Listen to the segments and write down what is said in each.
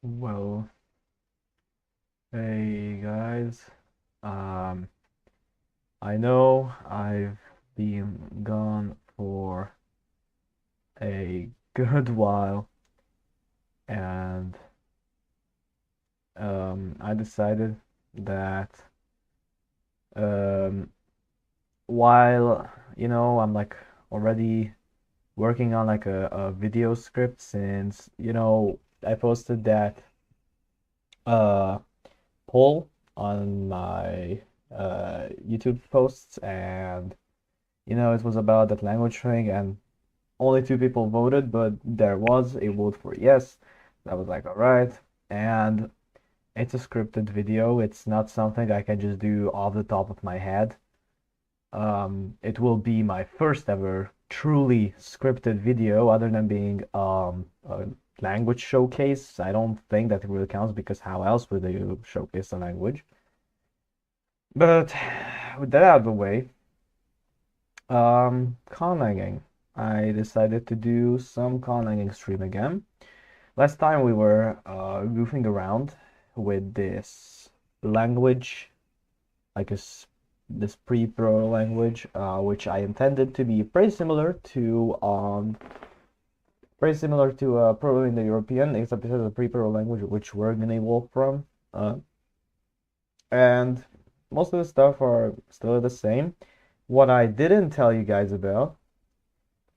Well, hey guys. Um, I know I've been gone for a good while, and I decided that um, while I'm like already working on like a video script since I posted that uh poll on my YouTube posts, and it was about that language thing, and only two people voted, but there was a vote for yes. I was like, all right. And it's a scripted video. It's not something I can just do off the top of my head. It will be my first ever truly scripted video, other than being a language showcase. I don't think that it really counts because how else would you showcase a language? But with that out of the way, conlanging. I decided to do some conlanging stream again. Last time we were goofing around with this language, like this pre-pro language, which I intended to be pretty similar to Proto-Indo-European, except this is a pre-pro language which we're gonna evolve from. And most of the stuff are still the same. What I didn't tell you guys about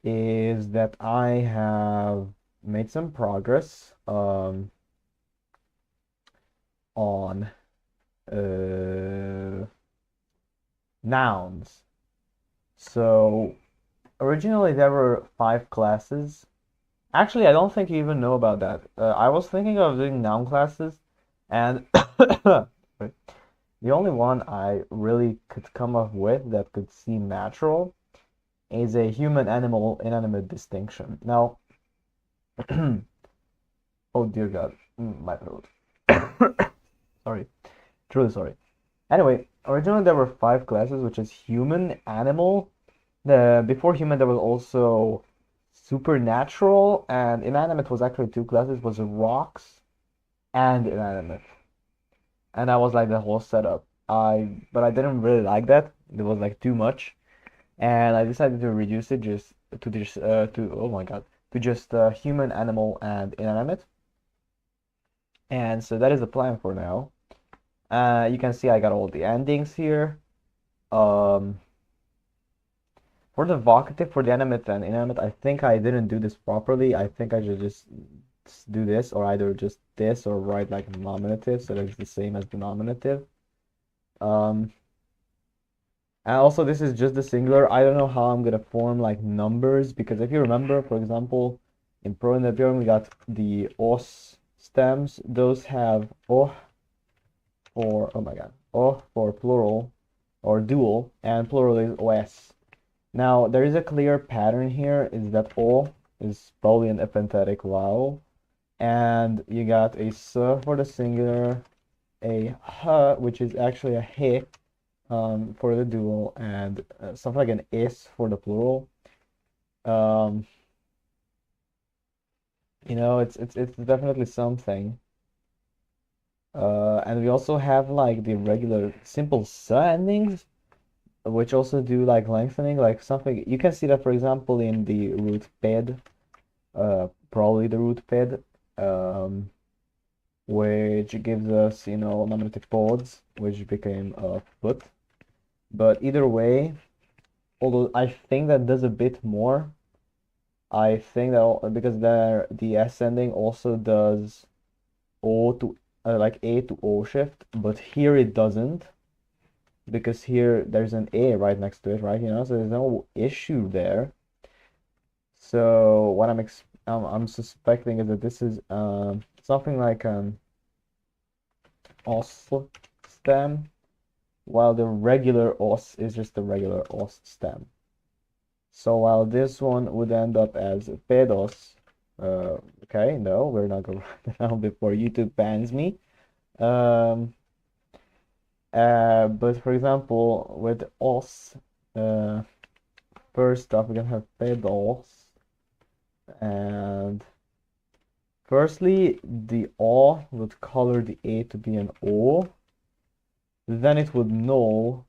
is that I have made some progress on uh, nouns. So originally there were 5 classes. Actually, I don't think you even know about that. I was thinking of doing noun classes, and the only one I really could come up with that could seem natural is a human animal inanimate distinction. Now, oh dear God, my throat. Sorry, truly sorry. Anyway, originally there were 5 classes, which is human, animal. Before human there was also supernatural, and inanimate was actually 2 classes, was rocks and inanimate. And that was like the whole setup. But I didn't really like that. It was like too much, and I decided to reduce it to oh my God, to just human, animal, and inanimate. And so that is the plan for now. You can see I got all the endings here. Um, for the vocative, for the animate and inanimate, I think I didn't do this properly. I think I should just do this, or either just this, or write like nominative, so that it's the same as the nominative. Um, and also this is just the singular. I don't know how I'm gonna form like numbers, because if you remember, for example, in Proto-Indo-European we got the os stems. Those have o for, oh my God, o for plural or dual, and plural is os. Now, there is a clear pattern here, is that O is probably an epenthetic vowel, and you got a S for the singular, a H, which is actually a H for the dual, and something like an S for the plural. Um, it's definitely something. And we also have like the regular simple S endings, which also do like lengthening, like something you can see that, for example, in the root ped, probably the root ped, um, which gives us, nominative pods, which became a foot. But either way, although I think that does a bit more, I think that because the ascending also does O to like A to O shift, but here it doesn't, because here there's an A right next to it, right? So there's no issue there. So what I'm suspecting is that this is something like an os stem, while the regular os is just the regular os stem. So while this one would end up as pedos, okay, no, we're not going to write that down before YouTube bans me. Um, but for example, with os, uh, first off, we're gonna have pedos, and Firstly, the O would color the A to be an O. Then it would null,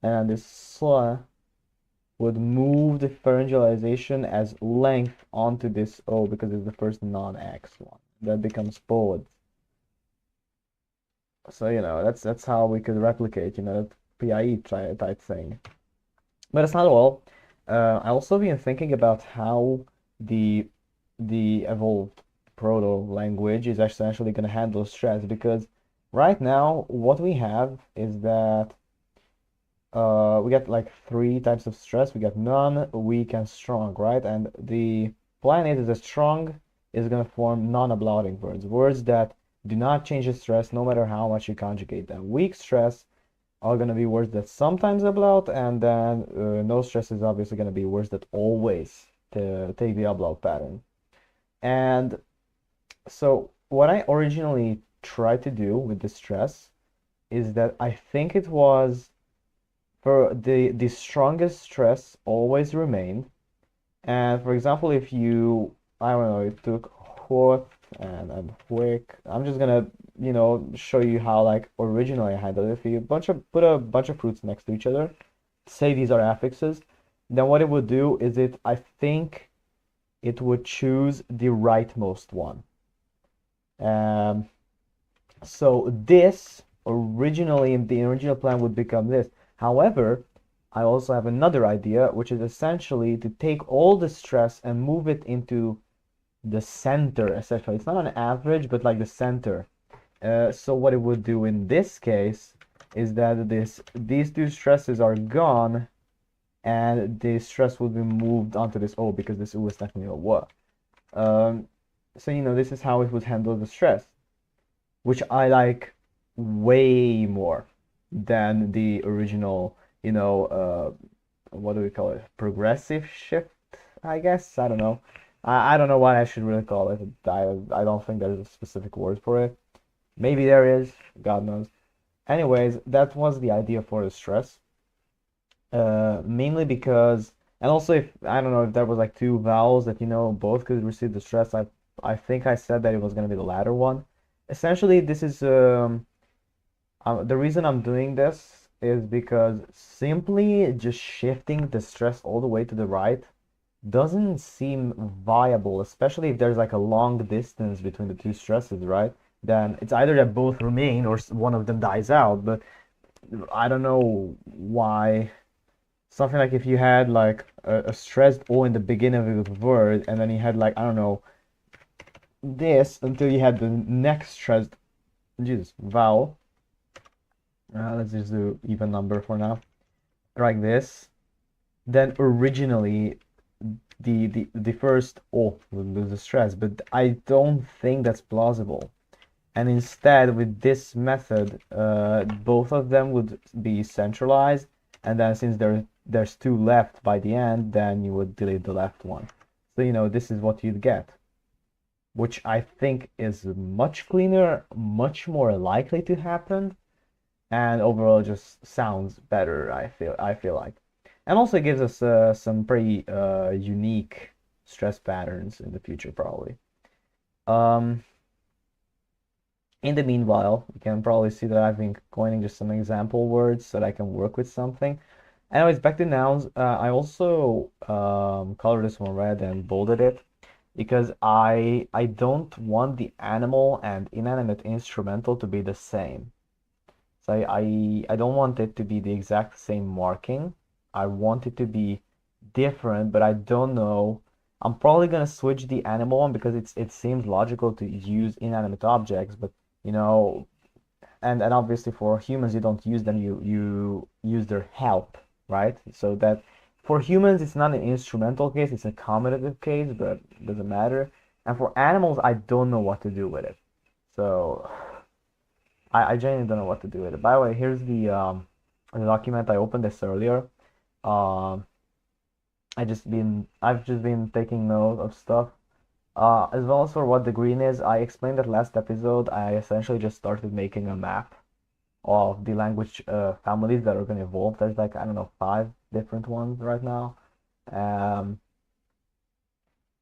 and the S would move the pharyngalization as length onto this O because it's the first non-X one. That becomes POD. So, that's how we could replicate, that PIE type thing. But it's not all. I also been thinking about how the the evolved proto language is essentially going to handle stress because right now what we have is that we get like three types of stress. We got none, weak, and strong, right? And the plan is that strong is going to form non-ablating words, words that do not change the stress no matter how much you conjugate them. Weak stress are going to be words that sometimes ablaut, and then no stress is obviously going to be words that always take the ablaut pattern. And so what I originally tried to do with the stress is that I think it was for the strongest stress always remained. And for example, if you, I don't know, you took hot and quick, I'm just gonna, show you how like originally I handled it. If you put a bunch of fruits next to each other, say these are affixes, then what it would do is I think it would choose the rightmost one. Um, so this originally in the original plan would become this. However, I also have another idea, which is essentially to take all the stress and move it into the center, essentially. It's not an average, but like the center. So what it would do in this case is that these two stresses are gone, and the stress would be moved onto this O because this O is technically a weuh. So this is how it would handle the stress, which I like way more than the original, what do we call it? Progressive shift, I guess. I don't know. I don't know what I should really call it. I don't think there's a specific word for it. Maybe there is, God knows. Anyways, that was the idea for the stress. Mainly because, and also if, I don't know if there was like two vowels that, both could receive the stress. I think I said that it was going to be the latter one. Essentially, this is, the reason I'm doing this is because simply just shifting the stress all the way to the right doesn't seem viable, especially if there's like a long distance between the two stresses, right? Then it's either that both remain or one of them dies out, but I don't know why. Something like if you had like a stressed O in the beginning of the word, and then you had like, I don't know, this until you had the next stressed, Jesus, vowel. Let's just do even number for now. Like this. Then originally the first O would lose the stress, but I don't think that's plausible. And instead, with this method, both of them would be centralized, and then since there's two left by the end, then you would delete the left one. So, this is what you'd get, which I think is much cleaner, much more likely to happen, and overall just sounds better, I feel like. And also gives us some pretty unique stress patterns in the future, probably. Um, In the meanwhile, you can probably see that I've been coining just some example words so that I can work with something. Anyways, back to nouns. I also colored this one red and bolded it because I don't want the animal and inanimate instrumental to be the same. So I don't want it to be the exact same marking. I want it to be different, but I don't know. I'm probably gonna switch the animal one because it seems logical to use inanimate objects, but you know, and obviously for humans you don't use them, you use their help, right? So that for humans it's not an instrumental case, it's a commutative case, but it doesn't matter. And for animals, I don't know what to do with it. So I genuinely don't know what to do with it. By the way, here's the document. I opened this earlier. Um, I've just been taking note of stuff. As well as for what the green is, I explained that last episode. I essentially just started making a map of the language families that are going to evolve. There's like, I don't know, 5 different ones right now. Um,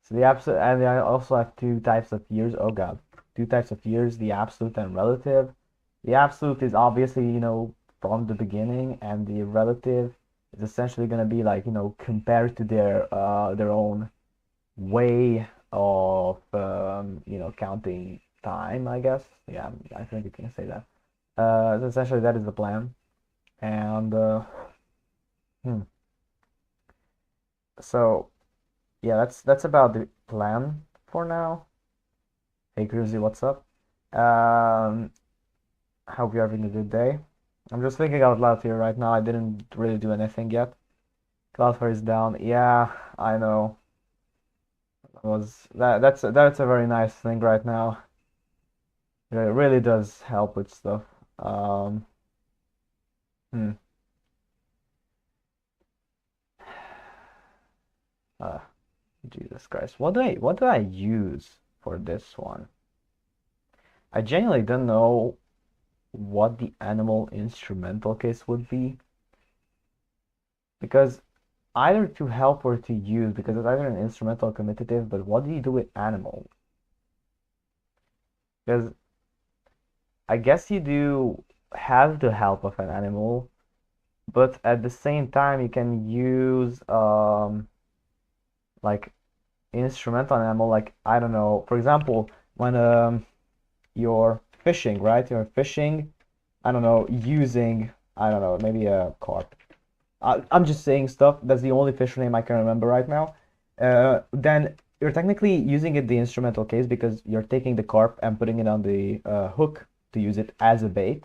So the absolute, and I also have two types of years. Oh God, two types of years: the absolute and relative. The absolute is obviously, from the beginning, and the relative is essentially going to be like, compared to their own way of counting time, I guess. Yeah, I think you can say that. So essentially that is the plan. And hmm. So yeah, that's about the plan for now. Hey Cruzy, what's up? Um, hope you're having a good day. I'm just thinking out loud here right now. I didn't really do anything yet. Cloudflare is down. Yeah, I know. That's a very nice thing right now. It really does help with stuff. Um, hmm. Uh, Jesus Christ. What do I use for this one? I genuinely don't know what the animal instrumental case would be because either to help or to use because it's either an instrumental or commutative, but what do you do with animal? Because I guess you do have the help of an animal, but at the same time you can use like instrumental animal, like I don't know, for example, when you're fishing, right? You're fishing, I don't know, using, I don't know, maybe a carp. I'm just saying stuff. That's the only fish name I can remember right now. Then you're technically using it the instrumental case because you're taking the carp and putting it on the hook to use it as a bait.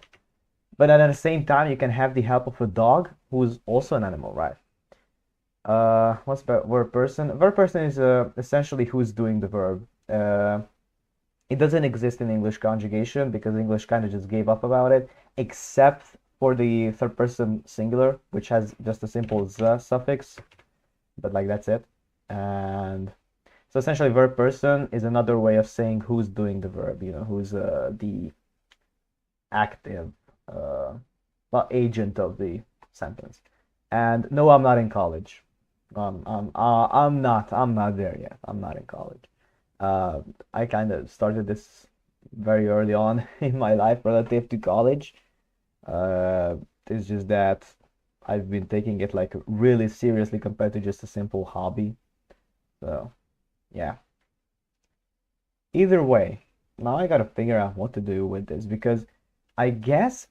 But then at the same time, you can have the help of a dog who's also an animal, right? What's verb person? Verb person is essentially who's doing the verb. It doesn't exist in English conjugation because English kind of just gave up about it, except for the third person singular, which has just a simple z suffix, but like that's it. And so essentially, verb person is another way of saying who's doing the verb, who's the active, uh, well, agent of the sentence. And no, I'm not in college. I'm not there yet. I'm not in college. Uh, I kind of started this very early on in my life relative to college. Uh, it's just that I've been taking it like really seriously compared to just a simple hobby. So, yeah. Either way, now I gotta figure out what to do with this because I guess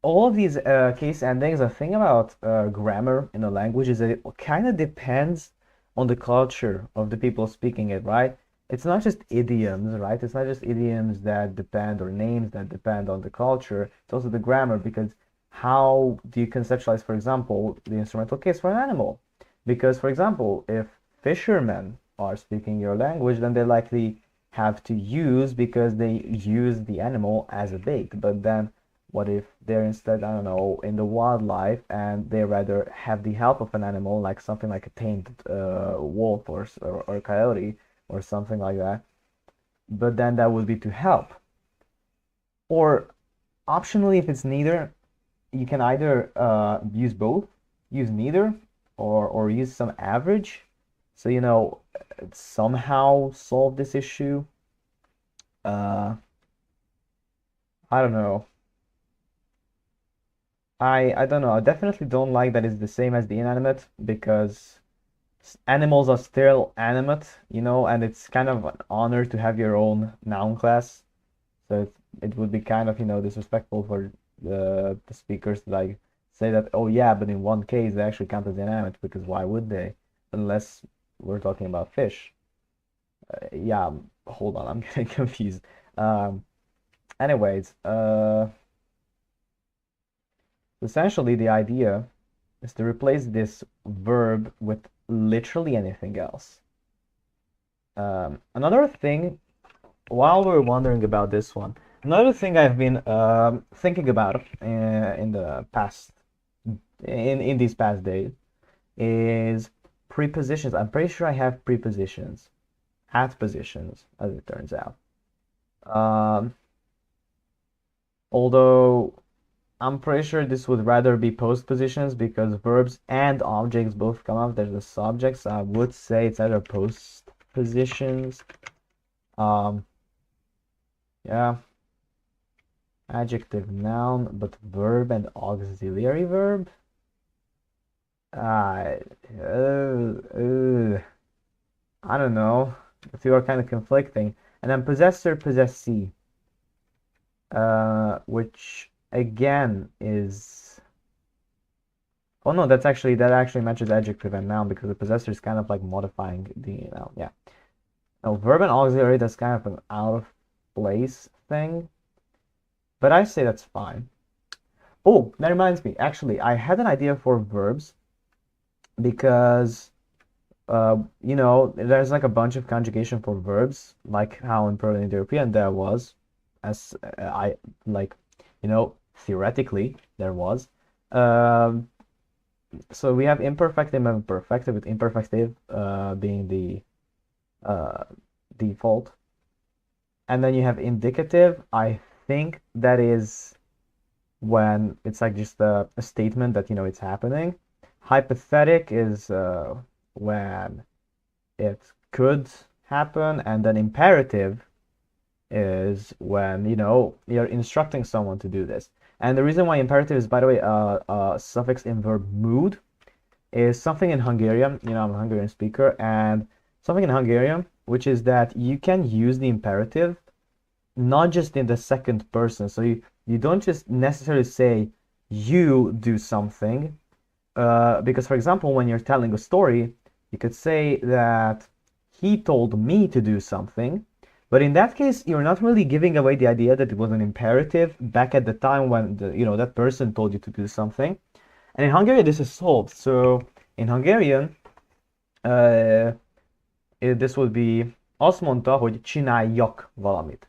all of these case endings, the thing about grammar in a language is that it kind of depends on the culture of the people speaking it, right? It's not just idioms, right? It's not just idioms that depend or names that depend on the culture. It's also the grammar because how do you conceptualize, for example, the instrumental case for an animal? Because, for example, if fishermen are speaking your language, then they likely have to use because they use the animal as a bait. But then what if they're instead, I don't know, in the wildlife and they rather have the help of an animal, like something like a tamed wolf or coyote or something like that, but then that would be to help. Or optionally, if it's neither, you can either use both, use neither, or use some average. So, somehow solve this issue. Uh, I don't know. I don't know. I definitely don't like that it's the same as the inanimate because animals are still animate, and it's kind of an honor to have your own noun class. So it would be kind of, disrespectful for the speakers to like say that, oh yeah, but in one case they actually count as inanimate because why would they? Unless we're talking about fish. Yeah, hold on, I'm getting confused. Um, anyways, essentially the idea is to replace this verb with literally anything else. Another thing, while we're wondering about this one, another thing I've been thinking about in the past, in these past days, is prepositions. I'm pretty sure I have prepositions, at positions, as it turns out. Um, although I'm pretty sure this would rather be post positions because verbs and objects both come up. There's the subjects. I would say it's either post. positions. Um, yeah, adjective, noun, but verb and auxiliary verb. Uh, uh, uh, I don't know. The two are kind of conflicting. And then possessor, possessee, which again is. Oh no, that actually matches adjective and noun because the possessor is kind of like modifying the noun. Yeah. No, verb and auxiliary, that's kind of an out of place thing. But I say that's fine. Oh, that reminds me. Actually, I had an idea for verbs because there's like a bunch of conjugation for verbs, like how in Proto-Indo-European there was, as I like, theoretically there was. Um, so we have imperfective and perfective, with imperfective being the uh, default. And then you have indicative. I think that is when it's like just a statement that it's happening. Hypothetic is when it could happen, and then imperative is when you're instructing someone to do this. And the reason why imperative is, by the way, a suffix in verb mood is something in Hungarian. I'm a Hungarian speaker, and something in Hungarian, which is that you can use the imperative not just in the second person. So you don't just necessarily say you do something, because for example, when you're telling a story, you could say that he told me to do something, but in that case, you're not really giving away the idea that it was an imperative back at the time when that person told you to do something. And in Hungarian, this is solved. So in Hungarian, uh, this would be azt mondta, hogy csináljak valamit.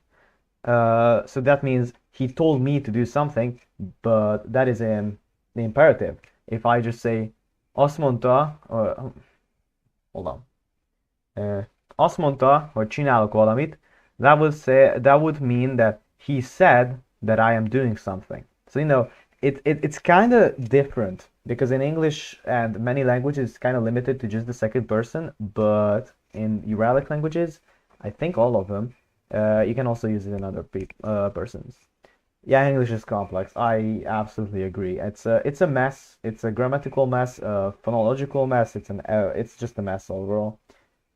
So that means he told me to do something, but that is in the imperative. If I just say azt mondta, hold on. Azt mondta, hogy csinálok valamit, that would mean that he said that I am doing something. So it's kind of different because in English and many languages it's kind of limited to just the second person, but in Uralic languages, I think all of them, you can also use it in other persons. Yeah, English is complex. I absolutely agree. It's a mess. It's a grammatical mess, a phonological mess. It's just a mess overall.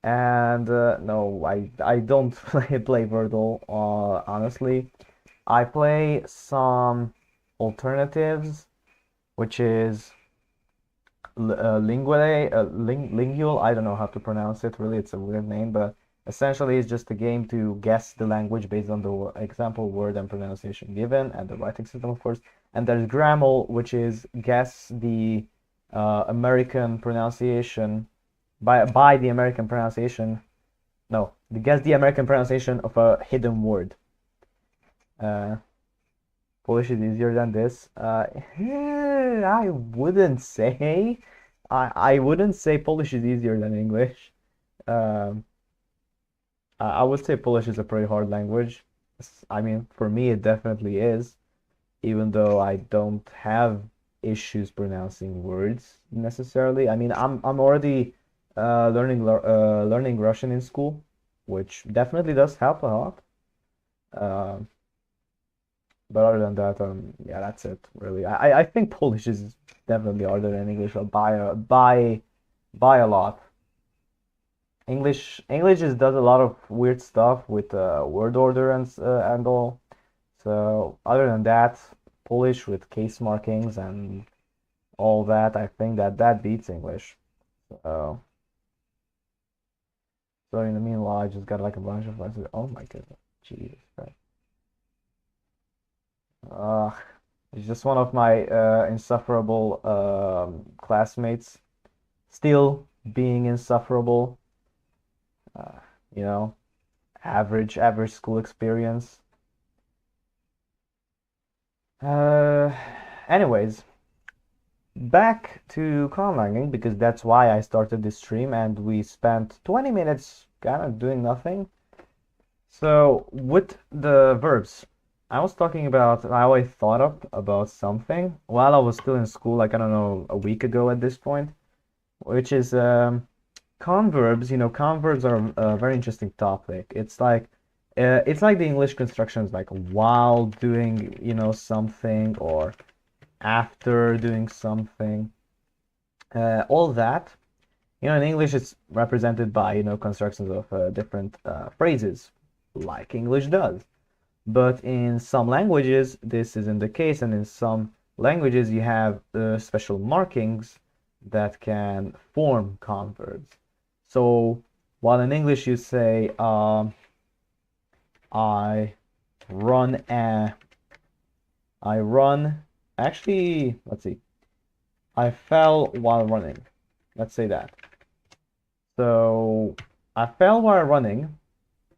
And no, I don't play Wordle. Honestly, I play some alternatives, which is Lingual. I don't know how to pronounce it. Really, it's a weird name, but essentially, it's just a game to guess the language based on the example word and pronunciation given, and the writing system, of course. And there's Grammel, which is guess the American pronunciation by the American pronunciation. No, guess the American pronunciation of a hidden word. Uh, Polish is easier than this. I wouldn't say. I wouldn't say Polish is easier than English. Um, I would say Polish is a pretty hard language. I mean, for me, it definitely is, even though I don't have issues pronouncing words necessarily. I mean, I'm already learning Russian in school, which definitely does help a lot. Um, but other than that, yeah, that's it really. I think Polish is definitely harder than English by a lot. English just does a lot of weird stuff with word order and all. So other than that, Polish with case markings and all that, I think that beats English. So in the meanwhile, I just got like a bunch of lessons. Oh my goodness, Jesus Christ. Uh, it's just one of my insufferable classmates still being insufferable. Uh, you know, average school experience. Uh, Anyways, back to conlanging because that's why I started this stream and we spent 20 minutes kind of doing nothing. So with the verbs, I was talking about how I thought up about something while I was still in school, like I don't know, a week ago at this point, which is converbs, converbs are a very interesting topic. It's like the English constructions, like while doing, something, or after doing something. All that, in English, it's represented by, constructions of different phrases, like English does. But in some languages, this isn't the case, and in some languages, you have special markings that can form converbs. So while in English you say, I run I run, actually, let's see, I fell while running. Let's say that. So I fell while running.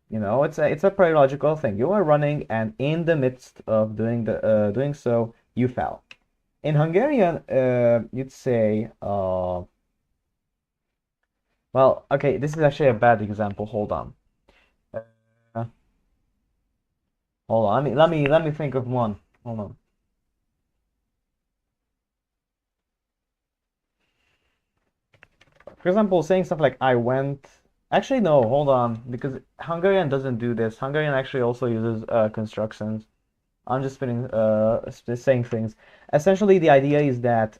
It's a pretty logical thing. You are running, and in the midst of doing so, you fell. In Hungarian, you'd say, well, okay, this is actually a bad example. Hold on. Uh, Hold on. Let me think of one. Hold on. For example, saying stuff like "I went." Actually, no. Hold on, because Hungarian doesn't do this. Hungarian actually also uses constructions. I'm just saying things. Essentially, the idea is that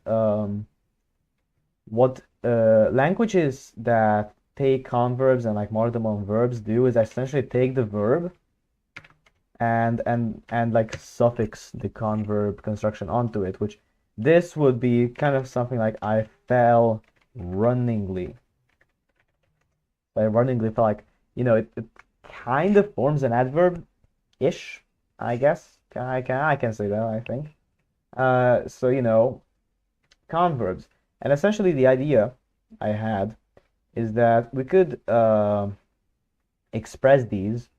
what languages that take converbs and like mark them on verbs do is essentially take the verb and like suffix the converb construction onto it, which this would be kind of something like I fell runningly. By runningly felt like, it kind of forms an adverb-ish, I guess. I can say that, I think. So, converbs. And essentially the idea I had is that we could express these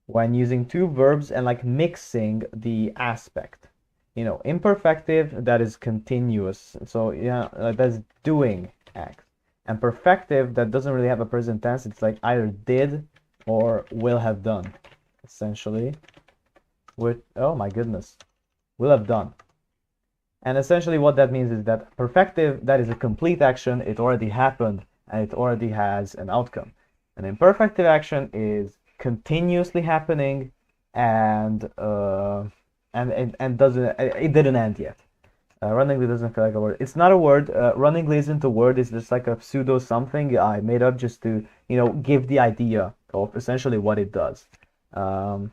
when using two verbs and like mixing the aspect. Imperfective, that is continuous. So yeah, that's doing X. And perfective, that doesn't really have a present tense. It's like either did or will have done, essentially. Oh my goodness, will have done. And essentially what that means is that perfective, that is a complete action. It already happened and it already has an outcome. An imperfective action is continuously happening and it didn't end yet. Runningly doesn't feel like a word. It's not a word. Runningly isn't a word. It's just like a pseudo something I made up just to, give the idea of essentially what it does. And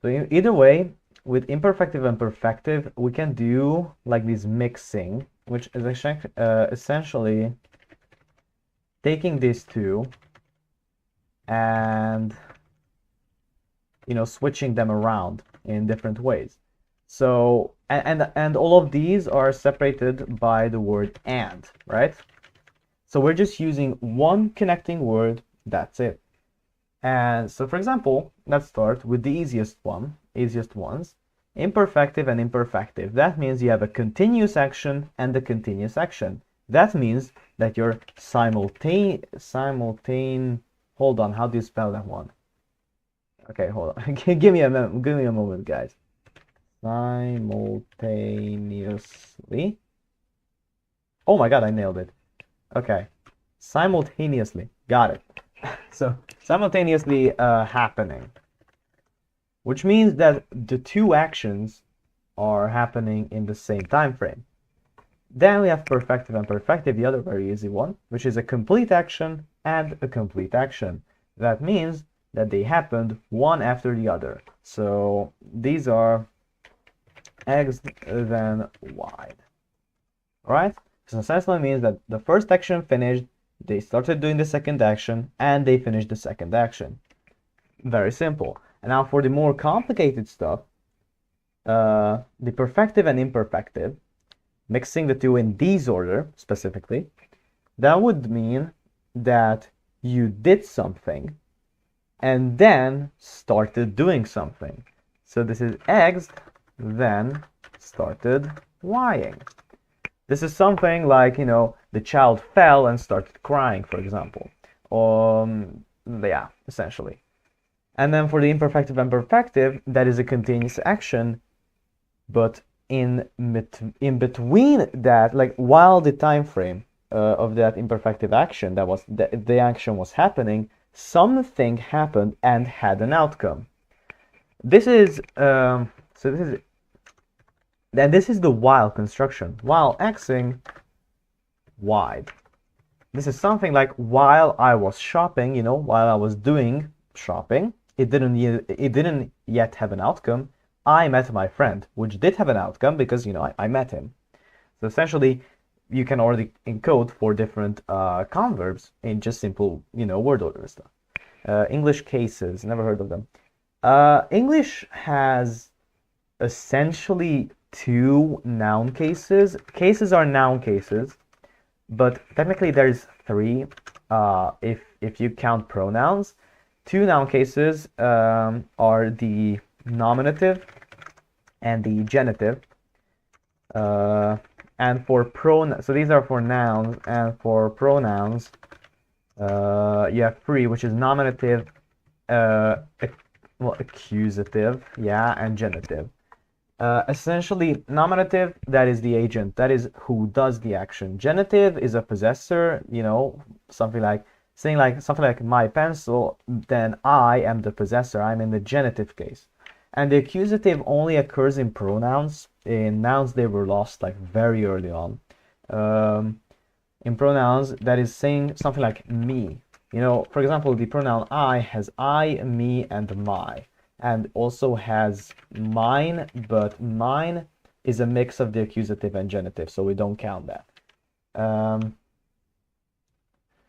so either way, with imperfective and perfective, we can do like this mixing, which is essentially taking these two and switching them around in different ways. So and all of these are separated by the word and, right? So we're just using one connecting word, that's it. And so for example, let's start with the easiest ones, imperfective and imperfective. That means you have a continuous action and a continuous action. That means that you're hold on, how do you spell that one? Okay, hold on. Give me a moment, guys. Simultaneously. Oh my god, I nailed it. Okay. Simultaneously. Got it. So, simultaneously happening. Which means that the two actions are happening in the same time frame. Then we have perfective and perfective, the other very easy one, which is a complete action and a complete action. That means that they happened one after the other. So these are X then Y. Alright? So essentially means that the first action finished, they started doing the second action, and they finished the second action. Very simple. And now for the more complicated stuff, the perfective and imperfective, mixing the two in this order specifically, that would mean that you did something and then started doing something. So this is X, then started Ying. This is something like, the child fell and started crying, for example. Yeah, essentially. And then for the imperfective and perfective, that is a continuous action, but in between that, like while the time frame of that imperfective action, that was the action was happening, something happened and had an outcome. This is so this is the while construction. While xing wide. This is something like while I was shopping, while I was doing shopping, it didn't yet have an outcome. I met my friend, which did have an outcome because I met him. So essentially, you can already encode 4 different converbs in just simple word order stuff. English cases, never heard of them. English has essentially 2 noun cases. Cases are noun cases, but technically there's 3 if you count pronouns. 2 noun cases are the nominative and the genitive. And for so these are for nouns, and for pronouns, you have 3, which is nominative, accusative, yeah, and genitive. Essentially, nominative, that is the agent, that is who does the action. Genitive is a possessor, something like saying something like my pencil, then I am the possessor. I'm in the genitive case. And the accusative only occurs in pronouns. In nouns, they were lost like very early on. In pronouns, that is saying something like me. For example, the pronoun I has I, me, and my, and also has mine, but mine is a mix of the accusative and genitive, so we don't count that.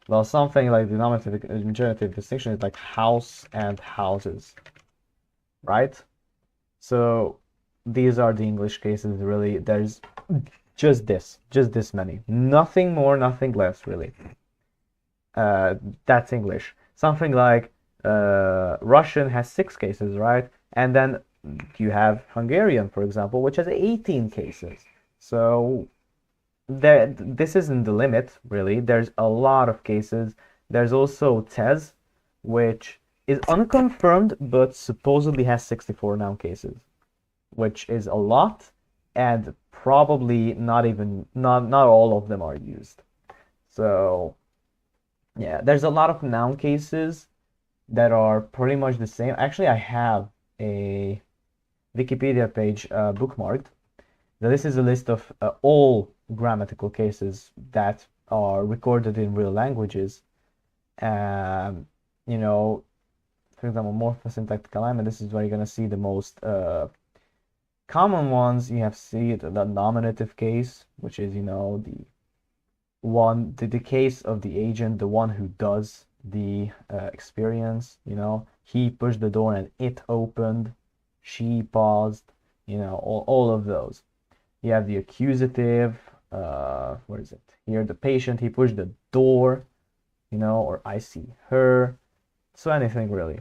Well, something like the nominative and genitive distinction is like house and houses, right? So these are the English cases, really. There's just this many. Nothing more, nothing less, really. That's English. Something like Russian has 6 cases, right? And then you have Hungarian, for example, which has 18 cases. So this isn't the limit, really. There's a lot of cases. There's also Tez, which is unconfirmed, but supposedly has 64 noun cases, which is a lot, and probably not all of them are used. So yeah, there's a lot of noun cases that are pretty much the same. Actually, I have a Wikipedia page bookmarked. Now, this is a list of all grammatical cases that are recorded in real languages. For example, morphosyntactic alignment. This is where you're gonna see the most common ones. You have the nominative case, which is the case of the agent, the one who does the experience. He pushed the door and it opened. She paused. All of those. You have the accusative. Where is it? Here, the patient. He pushed the door. Or I see her. So anything really.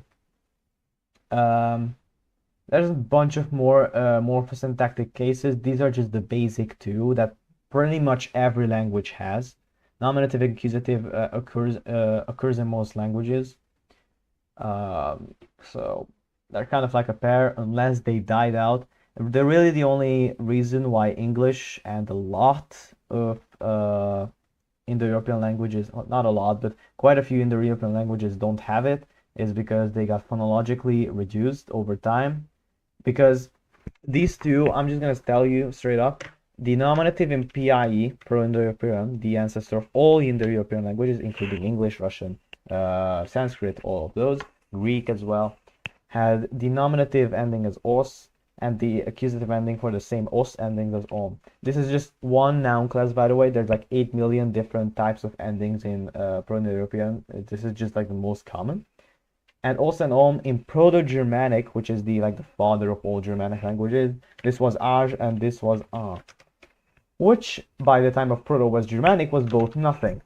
There's a bunch of more morphosyntactic cases. These are just the basic 2 that pretty much every language has. Nominative and accusative occurs in most languages. So they're kind of like a pair unless they died out. They're really the only reason why English and a lot of Indo-European languages, not a lot, but quite a few Indo-European languages don't have it, is because they got phonologically reduced over time. Because these 2, I'm just gonna tell you straight up, the nominative in PIE, Pro-Indo-European, the ancestor of all Indo-European languages, including English, Russian, Sanskrit, all of those, Greek as well, had the nominative ending as os and the accusative ending for the same os endings as om. This is just one noun class, by the way. There's like 8 million different types of endings in Proto-European. This is just like the most common. And os and om in Proto-Germanic, which is the father of all Germanic languages. This was aj and this was a, which by the time of Proto-West Germanic was both nothing.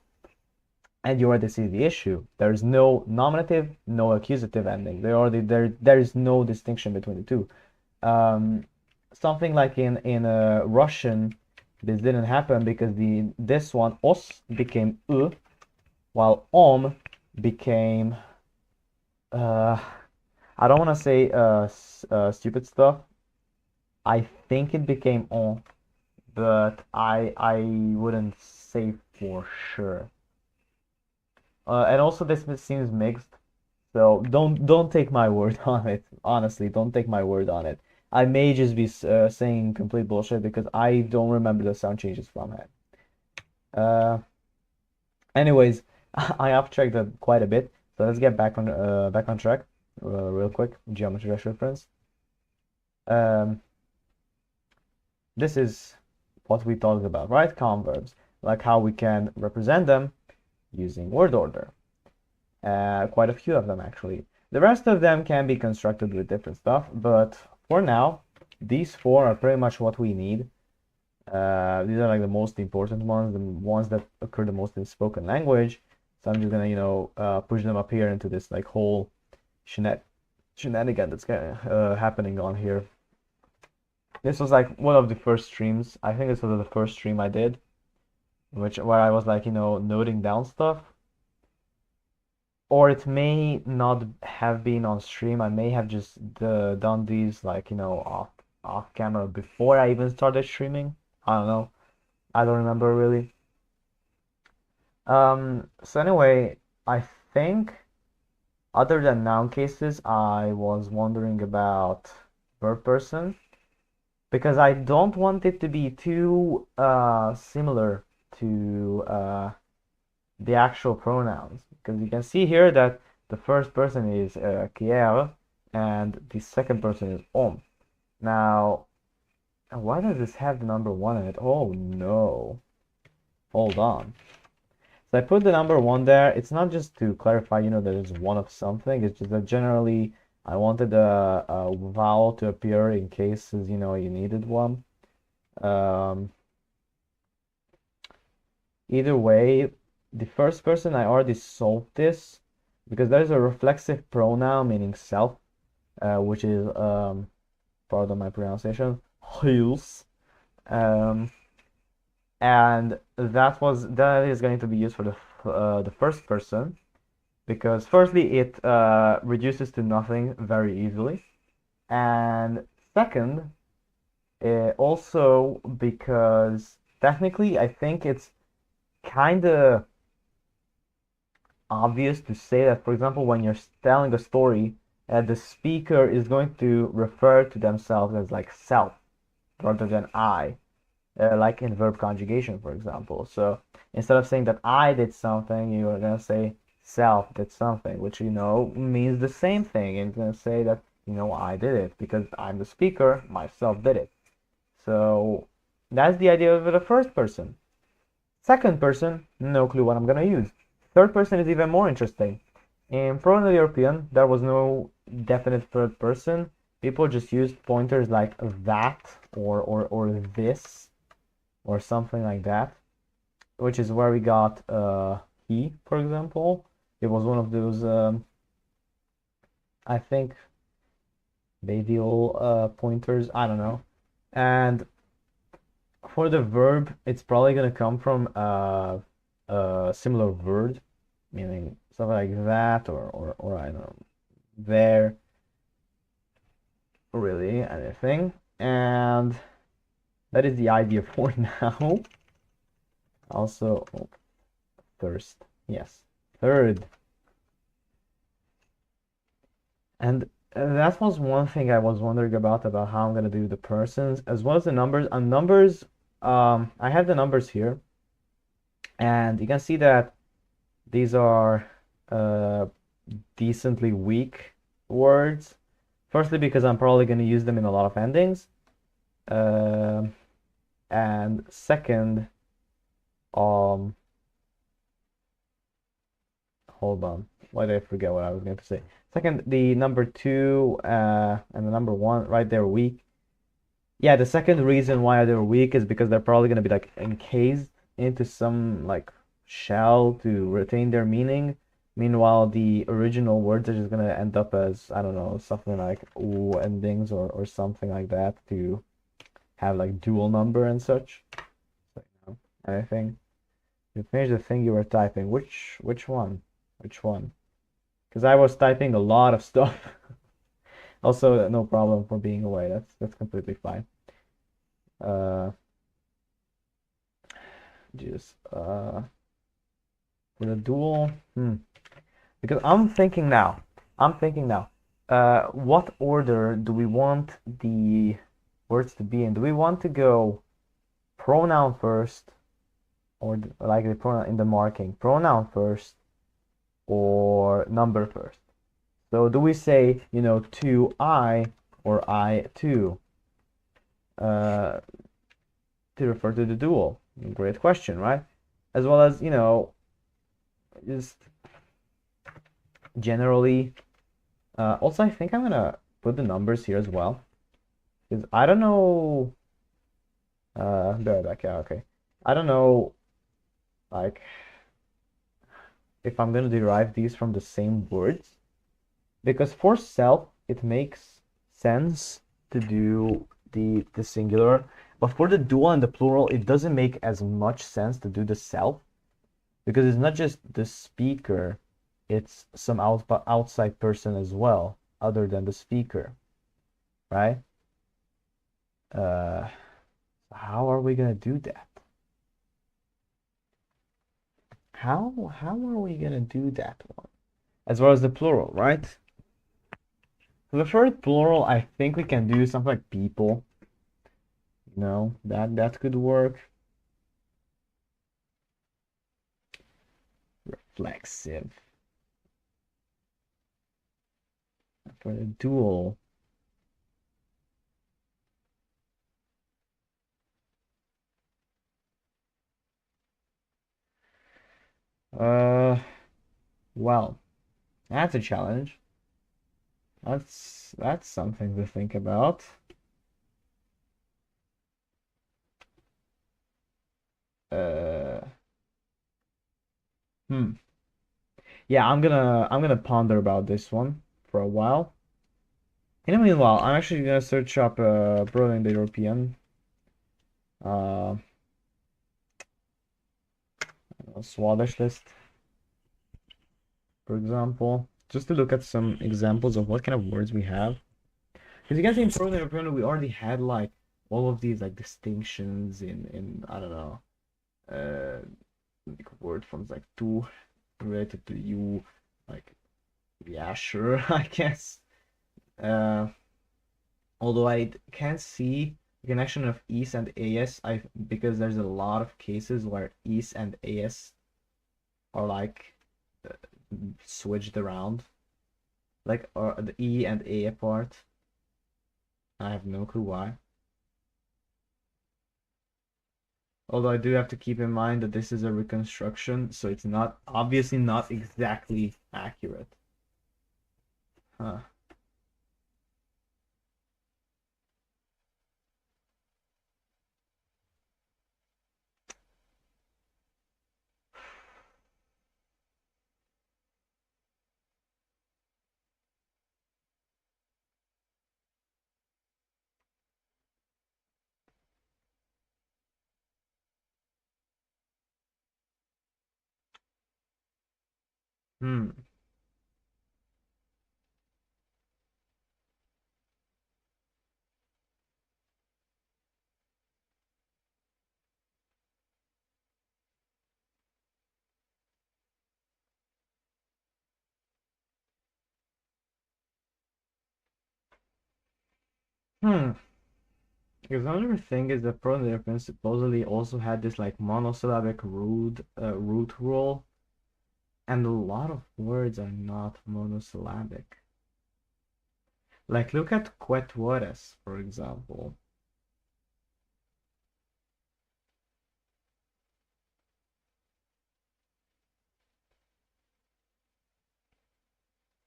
And you already see the issue. There's no nominative, no accusative ending. There is no distinction between the 2. Something like in Russian, this didn't happen because this one os became u, while om became I don't want to say stupid stuff. I think it became on, but I wouldn't say for sure. And also this seems mixed, so don't take my word on it. Honestly, don't take my word on it. I may just be saying complete bullshit because I don't remember the sound changes from it. Uh, Anyways, I off-tracked that quite a bit, so let's get back on track real quick. Geometry dash reference. Um, this is what we talked about, right? Converbs, like how we can represent them using word order. Quite a few of them actually. The rest of them can be constructed with different stuff, but for now, these four are pretty much what we need. These are like the most important ones, the ones that occur the most in spoken language. So I'm just gonna, push them up here into this like whole shenanigan that's happening on here. This was like one of the first streams. I think this was the first stream I did, where I was like, noting down stuff. Or it may not have been on stream. I may have just done these like, off camera before I even started streaming. I don't know. I don't remember really. So anyway, I think other than noun cases, I was wondering about verb person because I don't want it to be too similar to the actual pronouns, because you can see here that the first person is Kier and the second person is Om. Now, why does this have the number one in it? Oh no. Hold on. So I put the number one there. It's not just to clarify, that it's one of something. It's just that generally I wanted a vowel to appear in cases, you needed one. Either way, the first person I already solved this because there's a reflexive pronoun meaning self, which is pardon my pronunciation, heels. And that is going to be used for the first person because firstly it reduces to nothing very easily, and second, also because technically I think it's kind of obvious to say that, for example, when you're telling a story, the speaker is going to refer to themselves as like self rather than I, like in verb conjugation, for example. So instead of saying that I did something, you are going to say self did something, which, means the same thing. And you're going to say that, I did it because I'm the speaker, myself did it. So that's the idea of the first person. Second person, no clue what I'm going to use. Third person is even more interesting. In Proto-European, there was no definite third person. People just used pointers like that or this or something like that, which is where we got he, for example. It was one of those, I think, Badial pointers. I don't know. And for the verb, it's probably gonna come from a similar word, meaning something like that or I don't know, there, really anything. And that is the idea for now. Also, thirst, yes, third. And that was one thing I was wondering about how I'm gonna do the persons as well as the numbers. On numbers, I have the numbers here, and you can see that these are decently weak words. Firstly, because I'm probably going to use them in a lot of endings. And second, hold on. Why did I forget what I was going to say? Second, the number two and the number one, right, they're weak. Yeah, the second reason why they're weak is because they're probably going to be like encased into some like shell to retain their meaning. Meanwhile, the original words are just going to end up as, I don't know, something like ooh endings or something like that to have like dual number and such. So, anything. You finished the thing you were typing. Which one? Which one? Because I was typing a lot of stuff. Also, no problem for being away. That's completely fine. Uh, just for the dual. Because I'm thinking now, what order do we want the words to be in? Do we want to go pronoun first, or like the pronoun in the marking, pronoun first, or number first? So do we say, to I or I uh, to refer to the dual? Great question, right? As well as, just generally. Also, I think I'm gonna put the numbers here as well, because I don't know. There, back, yeah, okay. I don't know, like, if I'm gonna derive these from the same words, because for self, it makes sense to do the singular, but for the dual and the plural, it doesn't make as much sense to do the self, because it's not just the speaker, it's some outside person as well, other than the speaker, right? Uh, how are we gonna do that? How are we gonna do that one? As well as the plural, right? For the first plural, I think we can do something like people. That could work. Reflexive. For the dual. Uh, well, that's a challenge. That's something to think about. Uh, hmm. Yeah, I'm gonna ponder about this one for a while. In the meanwhile, I'm actually gonna search up Berlin the European uh Swedish list, for example, just to look at some examples of what kind of words we have. Because you can see in Berlin European we already had like all of these like distinctions in I don't know like word forms like to related to you, like yeah, sure, I guess. Uh, Although I can't see the connection of is and as, because there's a lot of cases where is and as are like uh, switched around, like or the e and a apart. I have no clue why. Although I do have to keep in mind that this is a reconstruction, so it's not obviously not exactly accurate. Huh. Hmm. Hmm. Because another thing is that Proto-Europeans supposedly also had this like monosyllabic root rule, and a lot of words are not monosyllabic. Like look at quetuores, for example.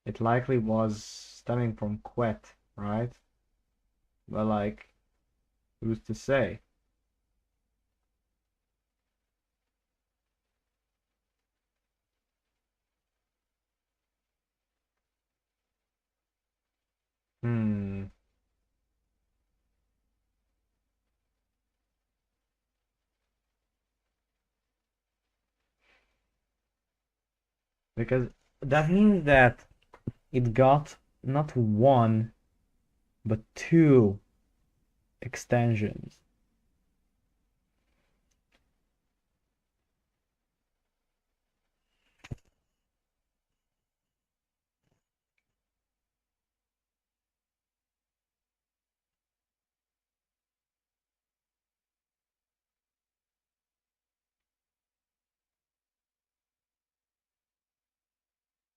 It likely was stemming from quet, right? But like, who's to say? Hmm. Because that means that it got not one, but two extensions.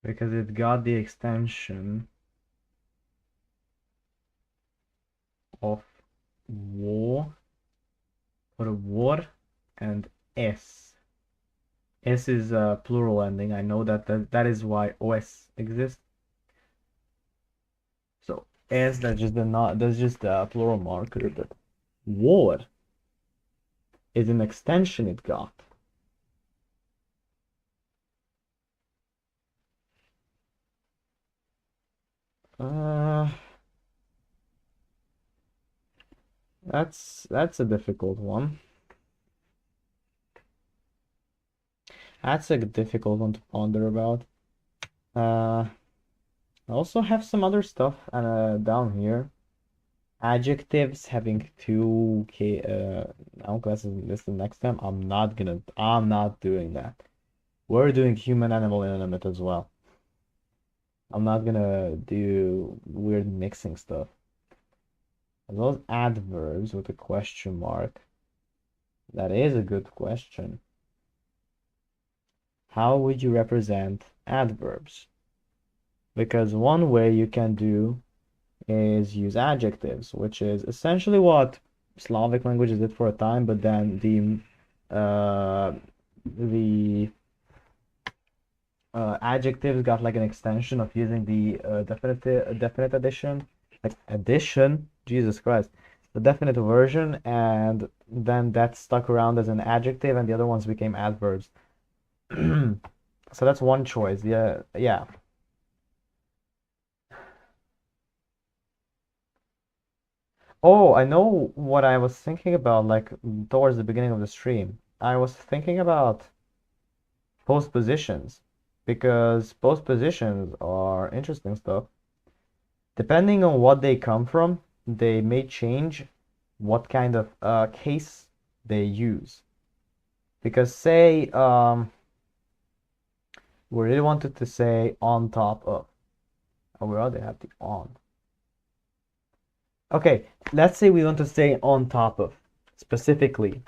because it got the extension of wo or war and s. S is a plural ending. I know that is why os exists. So s, that's just a plural marker, but war is an extension it got. Uh, that's a difficult one. That's a difficult one to ponder about. I also have some other stuff down here. Adjectives having two noun classes listed next time. I'm not doing that. We're doing human, animal, inanimate as well. I'm not gonna do weird mixing stuff. As well as adverbs with a question mark. That is a good question. How would you represent adverbs? Because one way you can do is use adjectives, which is essentially what Slavic languages did for a time, but then the adjectives got like an extension of using the definite addition, like addition, Jesus Christ, the definite version, and then that stuck around as an adjective, and the other ones became adverbs. So that's one choice. Yeah, yeah. Oh, I know what I was thinking about, like towards the beginning of the stream. I was thinking about postpositions because postpositions are interesting stuff. Depending on what they come from, they may change what kind of case they use. Because say we really wanted to say on top of, we already have the on. Okay, let's say we want to say on top of specifically.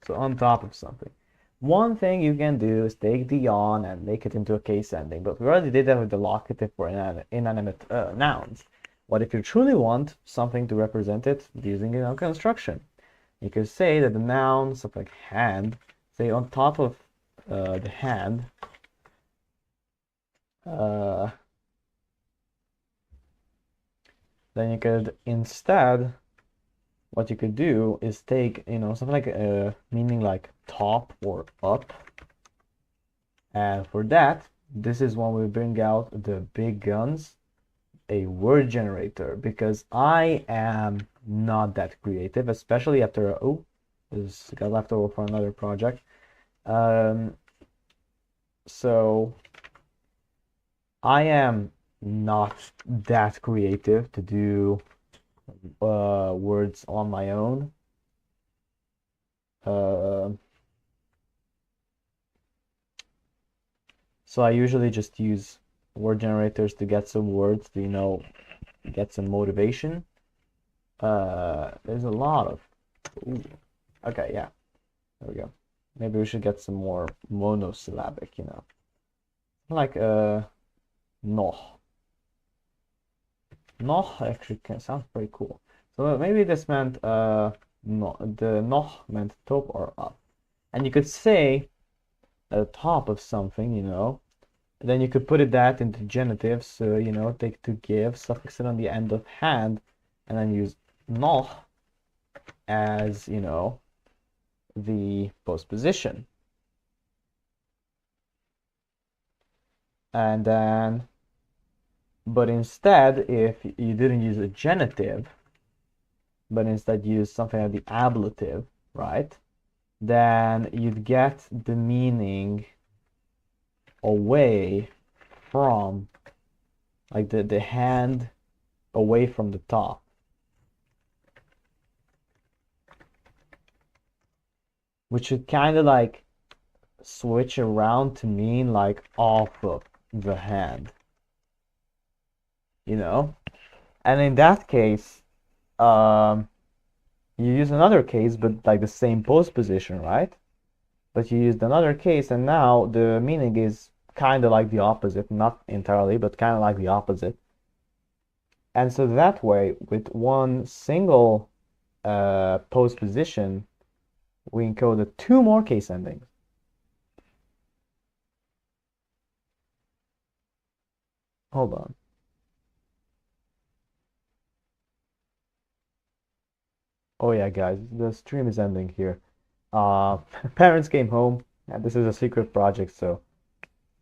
So on top of something. One thing you can do is take the on and make it into a case ending, but we already did that with the locative for inanimate nouns. What if you truly want something to represent it using a noun construction? You could say that the noun, something like hand, say on top of the hand, uh, then you could instead, what you could do is take, something like meaning like top or up. And for that, this is when we bring out the big guns, a word generator, because I am not that creative, especially after, oh, this got left over for another project. So I am not that creative to do words on my own. So I usually just use word generators to get some words to, get some motivation. There's a lot of, ooh. Okay, yeah, there we go. Maybe we should get some more monosyllabic, like noh. Noh actually sounds pretty cool. So maybe this meant no, the noh meant top or up, and you could say at the top of something, then you could put that into genitive, so take to give, suffix it on the end of hand, and then use noh as the postposition. And then, but instead, if you didn't use a genitive, but instead use something like the ablative, right? Then you'd get the meaning away from, like the hand away from the top. Which would kind of like switch around to mean like off of the hand. And in that case, you use another case, but like the same post position, right? But you used another case, and now the meaning is kind of like the opposite, not entirely, but kind of like the opposite. And so that way, with one single post position, we encoded two more case endings. Hold on. Oh yeah, guys, the stream is ending here. Parents came home, and this is a secret project, so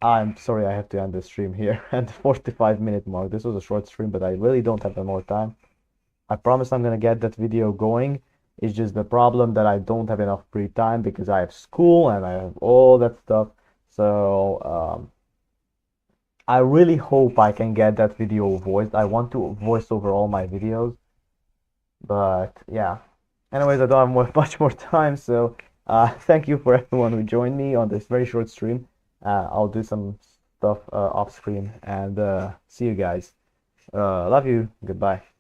I'm sorry I have to end the stream here at the 45-minute mark. This was a short stream, but I really don't have more time. I promise I'm gonna get that video going. It's just the problem that I don't have enough free time because I have school and I have all that stuff. So I really hope I can get that video voiced. I want to voice over all my videos, but yeah. Anyways, I don't have much more time, so thank you for everyone who joined me on this very short stream. I'll do some stuff off screen and see you guys. Love you. Goodbye.